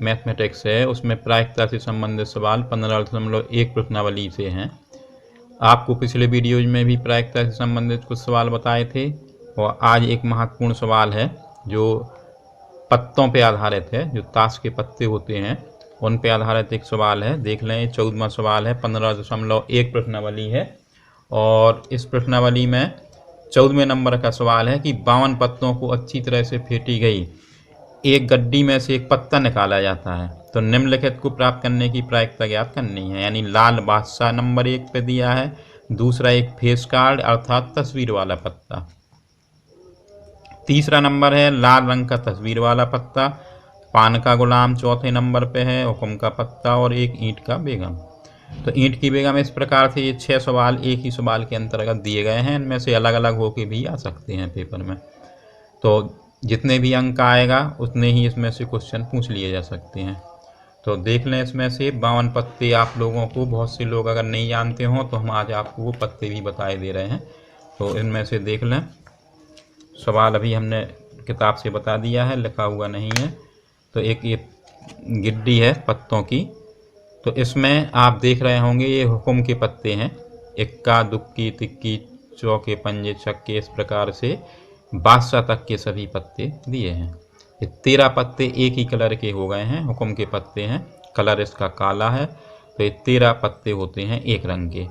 Mathematics है उसमें प्रायिकता से संबंधित सवाल 15.1 प्रश्नावली से हैं। आपको पिछले वीडियोज में भी प्रायिकता से संबंधित कुछ सवाल बताए थे और आज एक महत्वपूर्ण सवाल है जो पत्तों पे आधारित है, जो ताश के पत्ते होते हैं उन पे आधारित एक सवाल है। देख लें, 14वां सवाल है, 15.1 प्रश्नावली है और इस प्रश्नावली में 14वें नंबर का सवाल है कि 52 पत्तों को अच्छी तरह से फेंटी गई एक गड्डी में से एक पत्ता निकाला जाता है तो निम्नलिखित को प्राप्त करने की प्रायिकता ज्ञात करनी है। यानी लाल बादशाह नंबर 1 पे दिया है, दूसरा एक फेस कार्ड अर्थात तस्वीर वाला पत्ता, तीसरा नंबर है लाल रंग का तस्वीर वाला पत्ता, पान का गुलाम चौथे नंबर पे है, हुक्म का पत्ता और एक ईंट का बेगम। तो ईंट की बेगम इस प्रकार से ये 6 सवाल एक ही सवाल के अंतर्गत दिए गए हैं। इनमें से अलग अलग होके भी आ सकते हैं पेपर में, तो जितने भी अंक आएगा उतने ही इसमें से क्वेश्चन पूछ लिए जा सकते हैं। तो देख लें, इसमें से 52 पत्ते आप लोगों को, बहुत से लोग अगर नहीं जानते हों तो हम आज आपको वो पत्ते भी बताए दे रहे हैं। तो इनमें से देख लें, सवाल अभी हमने किताब से बता दिया है, लिखा हुआ नहीं है। तो एक ये गिड्डी है पत्तों की, तो इसमें आप देख रहे होंगे ये हुक्म के पत्ते हैं, इक्का दुक्की तिक्की चौके पंजे छक्के, इस प्रकार से बादशाह तक के सभी पत्ते दिए हैं। ये 13 पत्ते एक ही कलर के हो गए हैं, हुक्म के पत्ते हैं, कलर इसका काला है, तो ये 13 पत्ते होते हैं एक रंग के।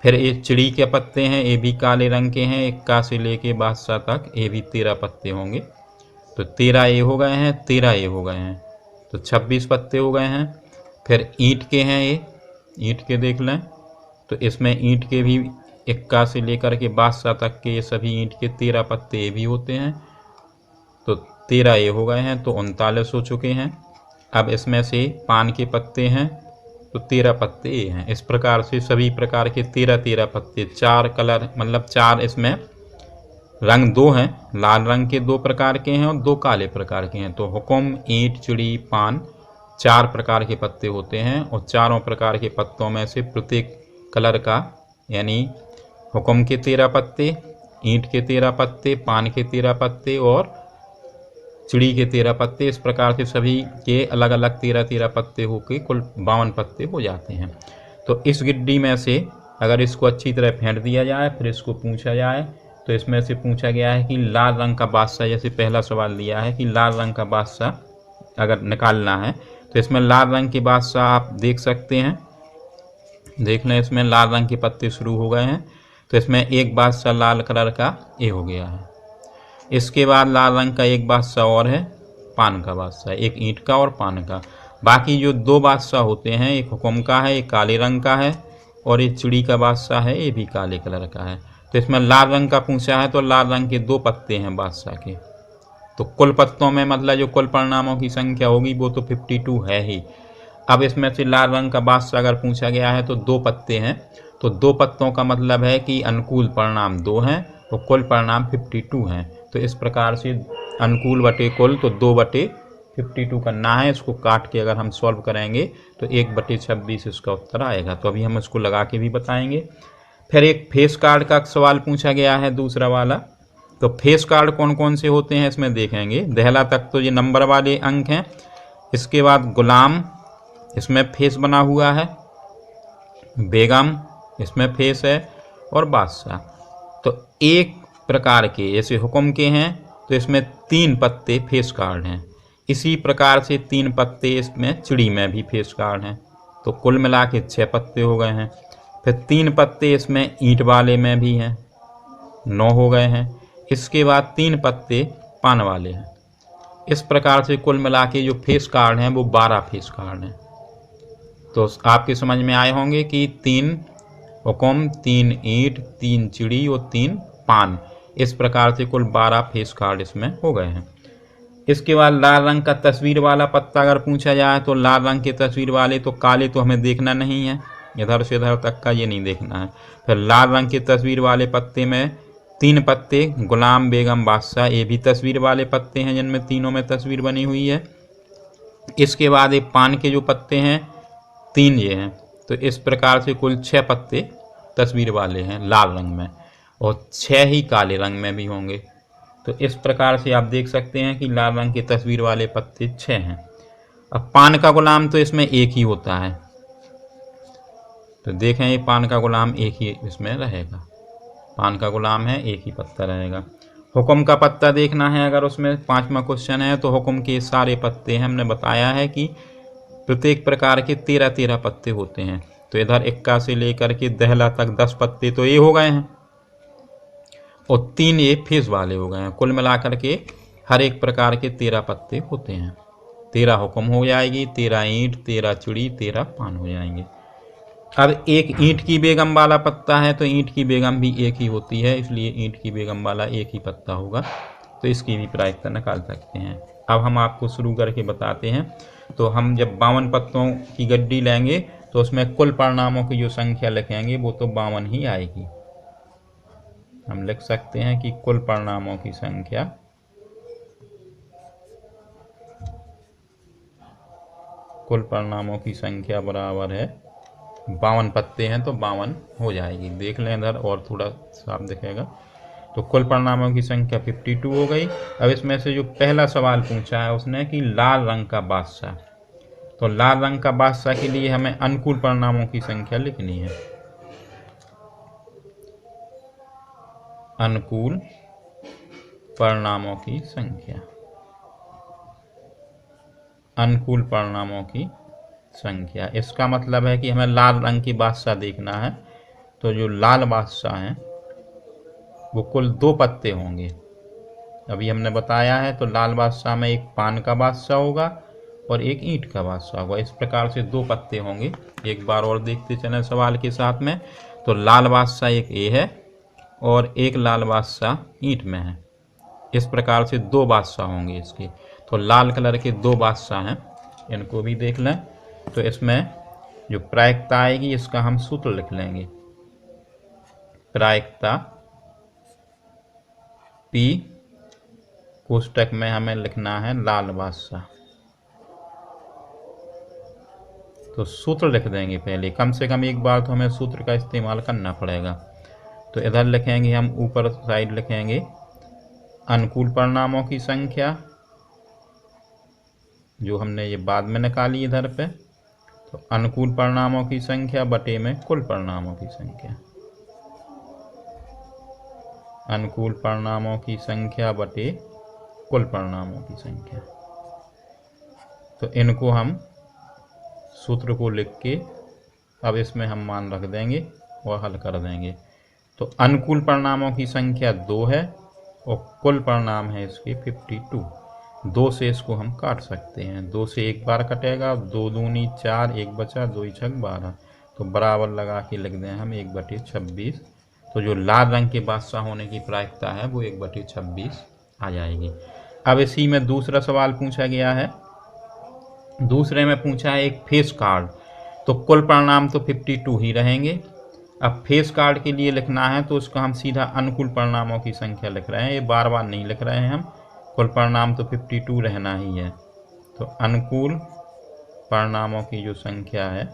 फिर ये चिड़ी के पत्ते हैं, ये भी काले रंग के हैं, इक्का से लेके बादशाह तक ये भी 13 पत्ते होंगे। तो 13 ये हो गए हैं, 13 ये हो गए हैं, तो 26 पत्ते हो गए हैं। फिर ईंट के हैं, ये ईंट के देख लें, तो इसमें ईंट के भी इक्का से लेकर के बादशाह तक के ये सभी ईंट के 13 पत्ते ये भी होते हैं, तो 13 ये हो गए हैं, तो 39 हो चुके हैं। अब इसमें से पान के पत्ते हैं तो 13 पत्ते ये हैं। इस प्रकार से सभी प्रकार के 13 पत्ते, 4 कलर, मतलब 4 इसमें रंग 2 हैं, लाल रंग के 2 प्रकार के हैं और 2 काले प्रकार के हैं। तो हुक्म, ईंट, चिड़ी, पान 4 प्रकार के पत्ते होते हैं और चारों प्रकार के पत्तों में से प्रत्येक कलर का, यानी हुक्म के 13 पत्ते, ईंट के 13 पत्ते, पान के 13 पत्ते और चिड़ी के 13 पत्ते, इस प्रकार से सभी के अलग अलग 13 पत्ते होके कुल 52 पत्ते हो जाते हैं। तो इस गिड्डी में से अगर इसको अच्छी तरह फेंट दिया जाए, फिर इसको पूछा जाए, तो इसमें से पूछा गया है कि लाल रंग का बादशाह, जैसे पहला सवाल दिया है कि लाल रंग का बादशाह अगर निकालना है, तो इसमें लाल रंग के बादशाह आप देख सकते हैं, देख लें, इसमें लाल रंग के पत्ते शुरू हो गए हैं, तो इसमें एक बादशाह लाल कलर का ये हो गया है। इसके बाद लाल रंग का एक बादशाह और है, पान का बादशाह, एक ईंट का और पान का। बाकी जो 2 बादशाह होते हैं, एक हुक्म का है, एक काले रंग का है, और एक चिड़ी का बादशाह है, ये भी काले कलर का है। तो इसमें लाल रंग का पूछा है, तो लाल रंग के 2 पत्ते हैं बादशाह के। तो कुल पत्तों में, मतलब जो कुल परिणामों की संख्या होगी वो तो 52 है ही। अब इसमें से लाल रंग का बादशाह अगर पूछा गया है तो 2 पत्ते हैं, तो 2 पत्तों का मतलब है कि अनुकूल परिणाम 2 हैं और कुल परिणाम 52 हैं। तो इस प्रकार से अनुकूल बटे कुल, तो 2/52 करना है। इसको काट के अगर हम सॉल्व करेंगे तो 1/26 इसका उत्तर आएगा। तो अभी हम इसको लगा के भी बताएंगे। फिर एक फेस कार्ड का सवाल पूछा गया है, दूसरा वाला। तो फेस कार्ड कौन कौन से होते हैं इसमें देखेंगे। दहला तक तो ये नंबर वाले अंक हैं, इसके बाद गुलाम, इसमें फेस बना हुआ है, बेगम इसमें फेस है, और बादशाह। तो एक प्रकार के, जैसे हुक्म के हैं तो इसमें 3 पत्ते फेस कार्ड हैं, इसी प्रकार से 3 पत्ते इसमें चिड़ी में भी फेस कार्ड हैं, तो कुल मिला के 6 पत्ते हो गए हैं। फिर 3 पत्ते इसमें ईंट वाले में भी हैं, 9 हो गए हैं। इसके बाद 3 पत्ते पान वाले हैं। इस प्रकार से कुल मिला के जो फेस कार्ड हैं वो 12 फेस कार्ड हैं। तो आपके समझ में आए होंगे कि 3 हुक्म, 3 ईंट, 3 चिड़ी और 3 पान, इस प्रकार से कुल 12 फेस कार्ड इसमें हो गए हैं। इसके बाद लाल रंग का तस्वीर वाला पत्ता अगर पूछा जाए, तो लाल रंग के तस्वीर वाले तो काले तो हमें देखना नहीं है, इधर से इधर तक का ये नहीं देखना है। फिर लाल रंग के तस्वीर वाले पत्ते में 3 पत्ते गुलाम, बेगम, बादशाह, ये भी तस्वीर वाले पत्ते हैं जिनमें तीनों में तस्वीर बनी हुई है। इसके बाद ये पान के जो पत्ते हैं 3 ये हैं, तो इस प्रकार से कुल 6 पत्ते तस्वीर वाले हैं लाल रंग में, और 6 ही काले रंग में भी होंगे। तो इस प्रकार से आप देख सकते हैं कि लाल रंग की तस्वीर वाले पत्ते 6 हैं। अब पान का गुलाम तो इसमें एक ही होता है, तो देखें ये पान का गुलाम एक ही इसमें रहेगा, पान का गुलाम है एक ही पत्ता रहेगा। हुक्म का पत्ता देखना है अगर उसमें 5वां क्वेश्चन है, तो हुक्म के सारे पत्ते हैं, हमने बताया है कि प्रत्येक प्रकार के 13-13 पत्ते होते हैं। तो इधर इक्का से लेकर के दहला तक 10 पत्ते तो ये हो गए हैं और 3 ये फेस वाले हो गए हैं। कुल मिलाकर के हर एक प्रकार के 13 पत्ते होते हैं। 13 हुक्म हो जाएगी, 13 ईंट, 13 चुड़ी, 13 पान हो जाएंगे। अब एक ईंट की बेगम वाला पत्ता है, तो ईंट की बेगम भी एक ही होती है, इसलिए ईंट की बेगम वाला एक ही पत्ता होगा, तो इसकी भी प्रायिकता निकाल सकते हैं। अब हम आपको शुरू करके बताते हैं। तो हम जब 52 पत्तों की गड्डी लेंगे तो उसमें कुल परिणामों की जो संख्या लिखेंगे वो तो 52 ही आएगी। हम लिख सकते हैं कि कुल परिणामों की संख्या बराबर है 52 पत्ते हैं तो 52 हो जाएगी। देख लें इधर और थोड़ा साफ दिखेगा। तो कुल परिणामों की संख्या 52 हो गई। अब इसमें से जो पहला सवाल पूछा है उसने कि लाल रंग का बादशाह, तो लाल रंग का बादशाह के लिए हमें अनुकूल परिणामों की संख्या लिखनी है। अनुकूल परिणामों की संख्या, अनुकूल परिणामों की संख्या, इसका मतलब है कि हमें लाल रंग की बादशाह देखना है। तो जो लाल बादशाह हैं वो कुल 2 पत्ते होंगे, अभी हमने बताया है। तो लाल बादशाह में एक पान का बादशाह होगा और एक ईंट का बादशाह होगा। इस प्रकार से 2 पत्ते होंगे। एक बार और देखते चलें सवाल के साथ में। तो लाल बादशाह एक ए है और एक लाल बादशाह ईंट में है। इस प्रकार से 2 बादशाह होंगे इसके। तो लाल कलर के 2 बादशाह हैं, इनको भी देख लें। तो इसमें जो प्रायिकता आएगी इसका हम सूत्र लिख लेंगे। प्रायिकता P कोष्टक में हमें लिखना है लाल बादशाह। तो सूत्र लिख देंगे पहले, कम से कम एक बार तो हमें सूत्र का इस्तेमाल करना पड़ेगा। तो इधर लिखेंगे हम, ऊपर साइड लिखेंगे अनुकूल परिणामों की संख्या, जो हमने ये बाद में निकाली इधर पे। तो अनुकूल परिणामों की संख्या बटे में कुल परिणामों की संख्या, अनुकूल परिणामों की संख्या बटे कुल परिणामों की संख्या। तो इनको हम सूत्र को लिख के अब इसमें हम मान रख देंगे और हल कर देंगे। तो अनुकूल परिणामों की संख्या 2 है और कुल परिणाम है इसके 52। 2 से इसको हम काट सकते हैं, 2 से एक बार कटेगा, 2 दूनी 4, 1 बचा, 2 छक 12। तो बराबर लगा के लिख दें हम 1/26। तो जो लाल रंग के बादशाह होने की प्रायिकता है वो 1/26 आ जाएगी। अब इसी में दूसरा सवाल पूछा गया है। दूसरे में पूछा है एक फेस कार्ड, तो कुल परिणाम तो 52 ही रहेंगे। अब फेस कार्ड के लिए लिखना है तो उसका हम सीधा अनुकूल परिणामों की संख्या लिख रहे हैं, ये बार बार नहीं लिख रहे हैं हम। कुल परिणाम तो 52 रहना ही है। तो अनुकूल परिणामों की जो संख्या है,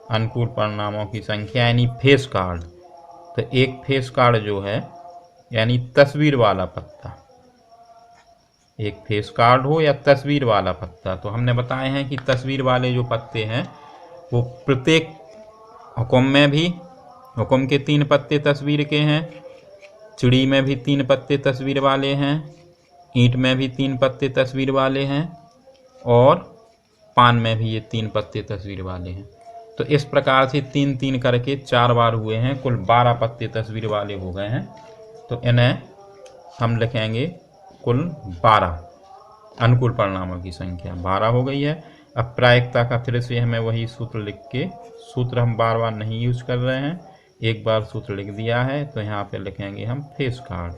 अनुकूल परिणामों की संख्या यानी फेस कार्ड, तो एक फेस कार्ड जो है यानी तस्वीर वाला पत्ता, एक फेस कार्ड हो या तस्वीर वाला पत्ता। तो हमने बताए हैं कि तस्वीर वाले जो पत्ते हैं वो प्रत्येक हुक्म में भी, हुक्म के 3 पत्ते तस्वीर के हैं, चिड़ी में भी 3 पत्ते तस्वीर वाले हैं, ईंट में भी 3 पत्ते तस्वीर वाले हैं और पान में भी ये 3 पत्ते तस्वीर वाले हैं। तो इस प्रकार से 3-3 करके 4 बार हुए हैं, कुल 12 पत्ते तस्वीर वाले हो गए हैं। तो इन्हें हम लिखेंगे कुल 12, अनुकूल परिणामों की संख्या 12 हो गई है। अब प्रायिकता का फिर से हमें वही सूत्र लिख के, सूत्र हम बार बार नहीं यूज कर रहे हैं, एक बार सूत्र लिख दिया है। तो यहाँ पे लिखेंगे हम फेस कार्ड।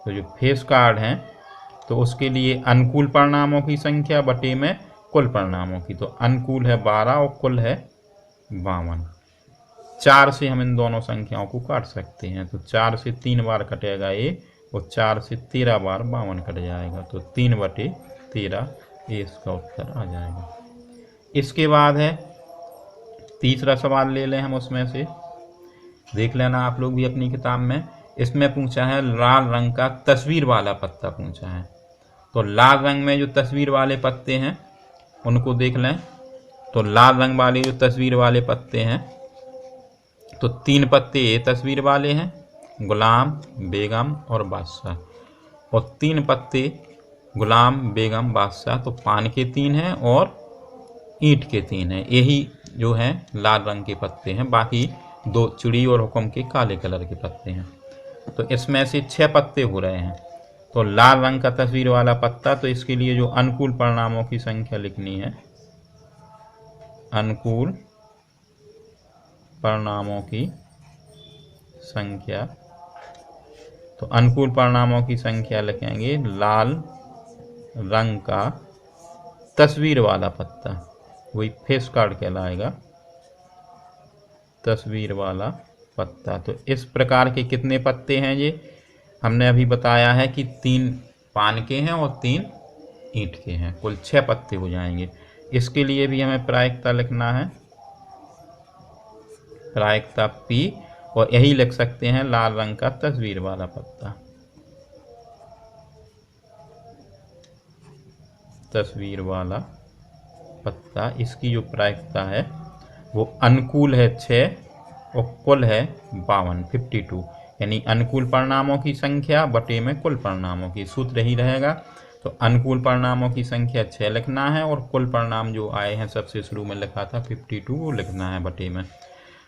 तो जो फेस कार्ड हैं तो उसके लिए अनुकूल परिणामों की संख्या बटे में कुल परिणामों की। तो अनुकूल है 12 और कुल है 52। 4 से हम इन दोनों संख्याओं को काट सकते हैं। तो 4 से 3 बार कटेगा ये और 4 से 13 बार 52 कट जाएगा। तो 3/13 ये इसका उत्तर आ जाएगा। इसके बाद है तीसरा सवाल, ले लें हम उसमें से, देख लेना आप लोग भी अपनी किताब में। इसमें पूछा है लाल रंग का तस्वीर वाला पत्ता पूछा है। तो लाल रंग में जो तस्वीर वाले पत्ते हैं उनको देख लें। तो लाल रंग वाले जो तस्वीर वाले पत्ते हैं, तो 3 पत्ते ये तस्वीर वाले हैं, गुलाम, बेगम और बादशाह। और 3 पत्ते गुलाम, बेगम, बादशाह, तो पान के 3 हैं और ईंट के 3 हैं। यही जो हैं लाल रंग के पत्ते हैं। बाकी 2 चिड़ी और हुक्म के काले कलर के पत्ते हैं। तो इसमें से 6 पत्ते हो रहे हैं। तो लाल रंग का तस्वीर वाला पत्ता, तो इसके लिए जो अनुकूल परिणामों की संख्या लिखनी है, अनुकूल परिणामों की संख्या, तो अनुकूल परिणामों की संख्या लिखेंगे लाल रंग का तस्वीर वाला पत्ता, वही फेस कार्ड कहलाएगा, तस्वीर वाला पत्ता। तो इस प्रकार के कितने पत्ते हैं ये हमने अभी बताया है कि 3 पान के हैं और 3 ईंट के हैं, कुल 6 पत्ते हो जाएंगे। इसके लिए भी हमें प्रायिकता लिखना है, प्रायिकता P, और यही लिख सकते हैं लाल रंग का तस्वीर वाला पत्ता, तस्वीर वाला पत्ता। इसकी जो प्रायिकता है वो अनुकूल है 6 और कुल है 52, 52, यानी अनुकूल परिणामों की संख्या बटे में कुल परिणामों की, सूत्र ही रहेगा। तो अनुकूल परिणामों की संख्या 6 लिखना है और कुल परिणाम जो आए हैं सबसे शुरू में लिखा था 52, वो लिखना है बटे में।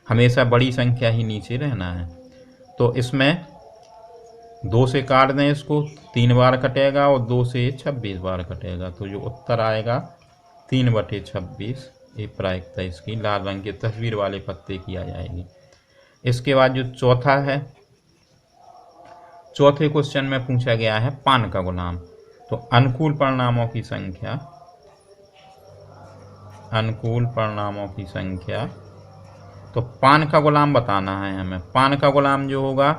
हमेशा बड़ी संख्या ही नीचे रहना है। तो इसमें 2 से काट दें इसको, 3 बार कटेगा और 2 से 26 बार कटेगा। तो जो उत्तर आएगा 3/26, ये प्रायिकता इसकी लाल रंग के तस्वीर वाले पत्ते की आ जाएगी। इसके बाद जो चौथा है, चौथे क्वेश्चन में पूछा गया है पान का गुलाम। तो अनुकूल परिणामों की संख्या, अनुकूल परिणामों की संख्या, तो पान का गुलाम बताना है हमें। पान का गुलाम जो होगा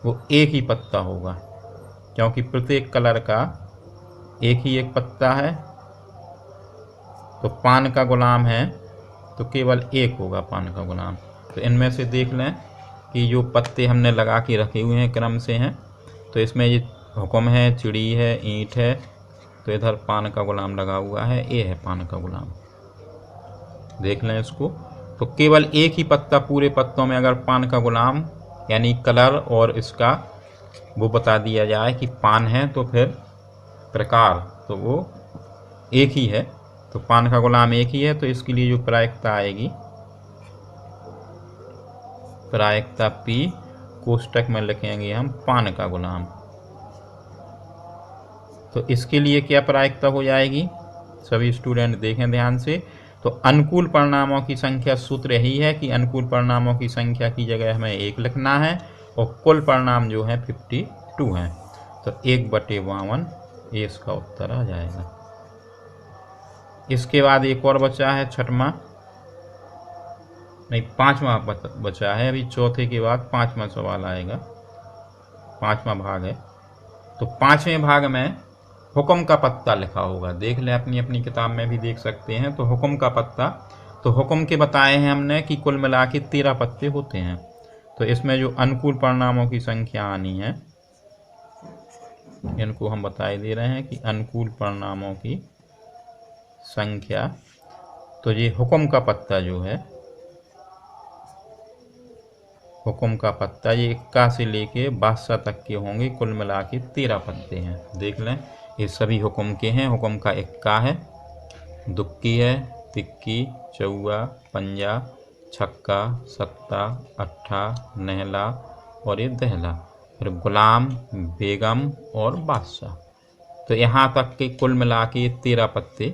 वो एक ही पत्ता होगा, क्योंकि प्रत्येक कलर का एक ही एक पत्ता है। तो पान का गुलाम है तो केवल एक होगा पान का गुलाम। तो इनमें से देख लें कि जो पत्ते हमने लगा के रखे हुए हैं क्रम से हैं। तो इसमें ये हुक्म है, चिड़ी है, ईंट है, तो इधर पान का गुलाम लगा हुआ है, ये है पान का गुलाम। देख लें इसको। तो केवल एक ही पत्ता पूरे पत्तों में अगर पान का गुलाम यानी कलर और इसका वो बता दिया जाए कि पान है, तो फिर प्रकार तो वो एक ही है। तो पान का गुलाम एक ही है, तो इसके लिए जो प्रायिकता आएगी, प्रायिकता P, कोष्टक में लिखेंगे हम पान का गुलाम। तो इसके लिए क्या प्रायिकता हो जाएगी, सभी स्टूडेंट देखें ध्यान से। तो अनुकूल परिणामों की संख्या, सूत्र यही है कि अनुकूल परिणामों की संख्या की जगह हमें 1 लिखना है और कुल परिणाम जो है 52 हैं। तो 1/52 ये इसका उत्तर आ जाएगा। इसके बाद एक और बचा है, छठवां नहीं 5वां बचा है। अभी चौथे के बाद 5वां सवाल आएगा, 5वां भाग है। तो 5वें भाग में हुक्म का पत्ता लिखा होगा, देख लें अपनी अपनी किताब में भी देख सकते हैं। तो हुक्म का पत्ता, तो हुक्म के बताए हैं हमने कि कुल मिला के 13 पत्ते होते हैं। तो इसमें जो अनुकूल परिणामों की संख्या आनी है, इनको हम बताए दे रहे हैं कि अनुकूल परिणामों की संख्या, तो ये हुक्म का पत्ता जो है, हुक्म का पत्ता ये 21 से लेके 62 तक के होंगे, कुल मिला के 13 पत्ते हैं। देख लें ये सभी हुक्म के हैं। हुक्म का 21 है, दुक्की है, तिक्की, चौवा, पंजा, छक्का, सत्ता, अट्ठा, नहला और ये दहला, फिर गुलाम, बेगम और बादशाह। तो यहाँ तक के कुल मिला के 13 पत्ते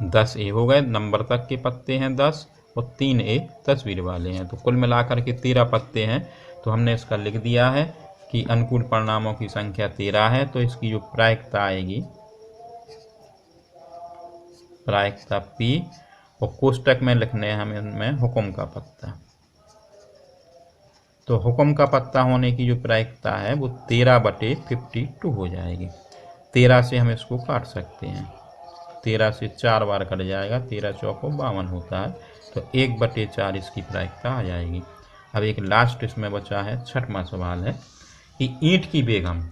10 ए हो गए, नंबर तक के पत्ते हैं 10 और 3 ए तस्वीर वाले हैं। तो कुल मिलाकर के 13 पत्ते हैं। तो हमने इसका लिख दिया है कि अनुकूल परिणामों की संख्या 13 है। तो इसकी जो प्रायिकता आएगी, प्रायिकता P, और कोष्टक में लिखने हैं हमें इनमें हुक्म का पत्ता। तो हुक्म का पत्ता होने की जो प्रायिकता है वो 13/52 हो जाएगी। 13 से हम इसको काट सकते हैं, 13 से 4 बार कट जाएगा, 13 चौको 52 होता है। तो 1/4 इसकी प्रायिकता आ जाएगी। अब एक लास्ट इसमें बचा है, 6वां सवाल है कि ईंट की बेगम,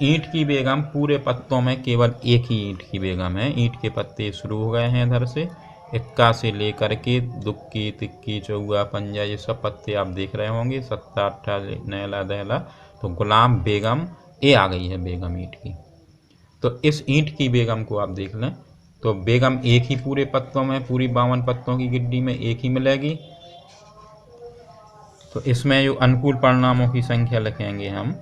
ईंट की बेगम पूरे पत्तों में केवल एक ही ईंट की बेगम है। ईंट के पत्ते शुरू हो गए हैं इधर से, इक्का से लेकर के दुक्की तिक्की चौगा पंजा ये सब पत्ते आप देख रहे होंगे, सत्ता अट्ठा नैला दहला। तो गुलाम बेगम ये आ गई है बेगम ईंट की। तो इस ईंट की बेगम को आप देख लें तो बेगम एक ही पूरे पत्तों में, पूरी 52 पत्तों की गिड्डी में एक ही मिलेगी। तो इसमें जो अनुकूल परिणामों की संख्या लिखेंगे हम,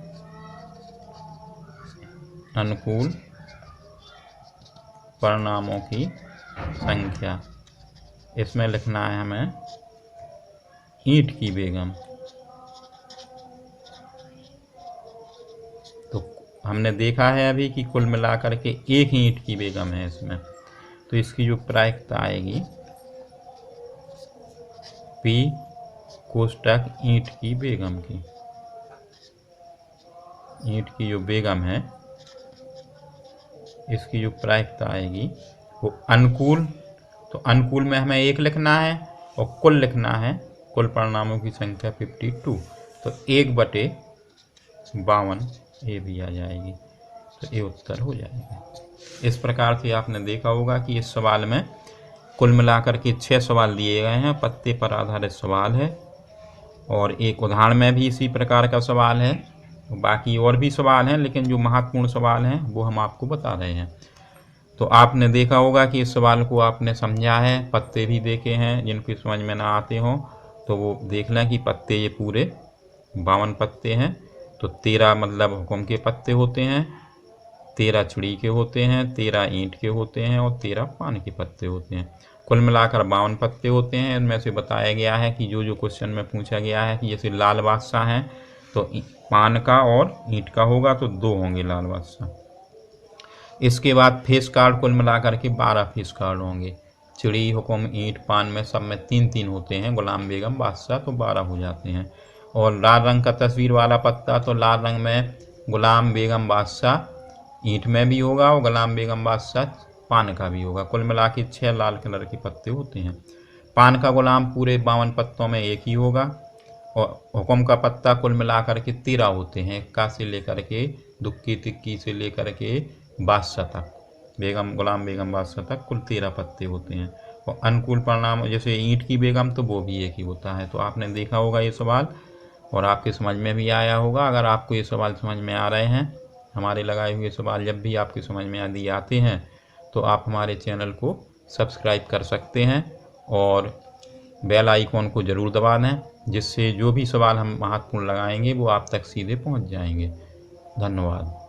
अनुकूल परिणामों की संख्या, इसमें लिखना है हमें ईंट की बेगम। तो हमने देखा है अभी कि कुल मिलाकर के एक ही ईंट की बेगम है इसमें। तो इसकी जो प्रायिकता आएगी P कोष्टक ईंट की बेगम की, ईंट की जो बेगम है इसकी जो प्रायिकता आएगी वो अनुकूल, तो अनुकूल में हमें एक लिखना है और कुल लिखना है, कुल परिणामों की संख्या 52। तो 1/52 ये भी आ जाएगी। तो ये उत्तर हो जाएगा। इस प्रकार से आपने देखा होगा कि इस सवाल में कुल मिलाकर के 6 सवाल दिए गए हैं, पत्ते पर आधारित सवाल है, और एक उदाहरण में भी इसी प्रकार का सवाल है। बाकी और भी सवाल हैं, लेकिन जो महत्वपूर्ण सवाल हैं वो हम आपको बता रहे हैं। तो आपने देखा होगा कि इस सवाल को आपने समझा है, पत्ते भी देखे हैं, जिनको समझ में ना आते हों तो वो देख लें कि पत्ते ये पूरे 52 पत्ते हैं। तो 13 मतलब हुक्म के पत्ते होते हैं, 13 चिड़ी के होते हैं, 13 ईंट के होते हैं और 13 पान के पत्ते होते हैं। कुल मिलाकर 52 पत्ते होते हैं। इनमें से बताया गया है कि जो क्वेश्चन में पूछा गया है कि जैसे लाल बादशाह हैं तो पान का और ईंट का होगा तो 2 होंगे लाल बादशाह। इसके बाद फेस कार्ड कुल मिलाकर के 12 फेस कार्ड होंगे। चिड़ी हुक्म ईंट पान में सब में 3-3 होते हैं, गुलाम बेगम बादशाह तो 12 हो जाते हैं। और लाल रंग का तस्वीर वाला पत्ता, तो लाल रंग में गुलाम बेगम बादशाह ईंट में भी होगा और गुलाम बेगम बादशाह पान का भी होगा। कुल मिला के 6 लाल कलर के पत्ते होते हैं। पान का गुलाम पूरे 52 पत्तों में एक ही होगा और हुक्म का पत्ता कुल मिलाकर के 13 होते हैं, इक्का से लेकर के दुक्की तिक्की से लेकर के बादशाह तक, बेगम गुलाम बेगम बादशाह तक कुल 13 पत्ते होते हैं। और अनुकूल परिणाम जैसे ईंट की बेगम तो वो भी एक ही होता है। तो आपने देखा होगा ये सवाल और आपके समझ में भी आया होगा। अगर आपको ये सवाल समझ में आ रहे हैं, हमारे लगाए हुए सवाल जब भी आपके समझ में यदि आते हैं तो आप हमारे चैनल को सब्सक्राइब कर सकते हैं और बेल आइकॉन को ज़रूर दबा दें, जिससे जो भी सवाल हम महत्वपूर्ण लगाएंगे वो आप तक सीधे पहुंच जाएंगे। धन्यवाद।